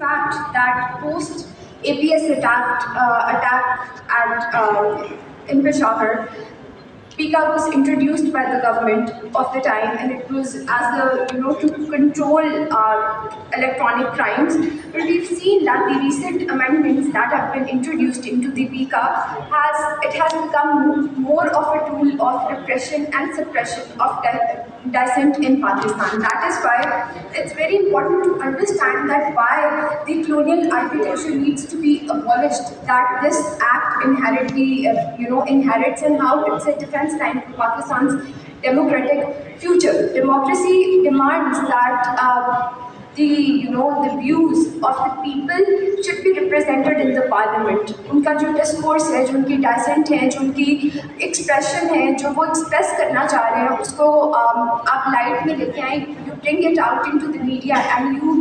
fact that post APS attack in Peshawar, PICA was introduced by the government of the time, and it was as the to control electronic crimes. But we've seen that the recent amendments that have been introduced into the PICA has become more of a tool of repression and suppression of dissent in Pakistan. That is why it's very important to understand that why the colonial arbitration needs to be abolished. That this act inherently inherits, and how it's a defense line for Pakistan's democratic future. Democracy demands that the views of the people should be represented in the parliament. उनका जो discourse है, जो उनकी डाइसेंट है, जो उनकी expression है, जो वो एक्सप्रेस करना चाह रहे हैं, उसको आप लाइट में लेके आए, you bring it out into the media and you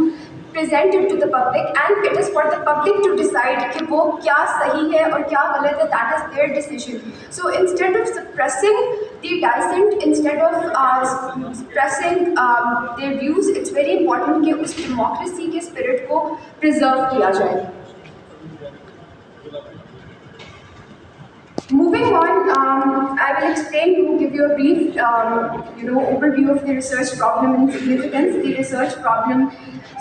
present it to the public, and it is for the public to decide कि वो क्या सही है और क्या गलत है. That is their decision. So instead of suppressing the dissent, instead of suppressing their views, it's very important कि उस democracy के spirit को preserve किया जाए. Moving on, I will give you a brief, overview of the research problem and significance. The research problem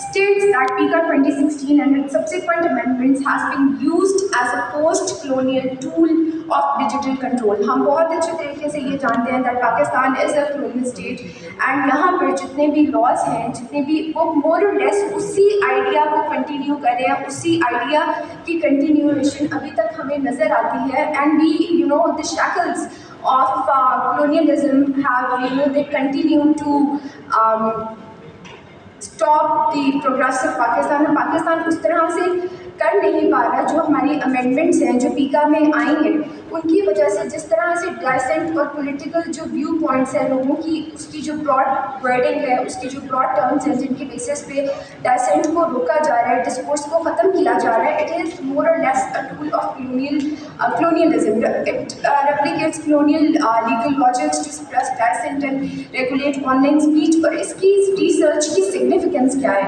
states that PICA 2016 and its subsequent amendments has been used as a post-colonial tool of digital control. हम बहुत अच्छे तरीके से ये जानते हैं that Pakistan is a colonial state, and यहाँ पर जितने भी laws हैं, जितने भी वो more or less उसी idea को continue कर रहे हैं, उसी idea की continuation अभी तक हमें नजर आती है. And the shackles of colonialism have, they continue to stop the progress of Pakistan. और पाकिस्तान उस तरह से कर नहीं पा रहा. जो हमारी अमेंडमेंट्स हैं, जो पीका में आई हैं, उनकी वजह से जिस तरह से डाइसेंट और पॉलिटिकल जो व्यू पॉइंट्स हैं लोगों की, उसकी जो ब्रॉड वर्डिंग है, उसकी जो ब्रॉड टर्म्स हैं जिनके बेसिस पे डाइसेंट को रोका जा रहा है, डिस्कोर्स को ख़त्म किया जा रहा है, इट इज़ मोर और less a tool of colonialism. It replicates colonial legal logics to suppress dissent and regulate online speech. और इसकी रिसर्च की सिग्निफिकेंस क्या है?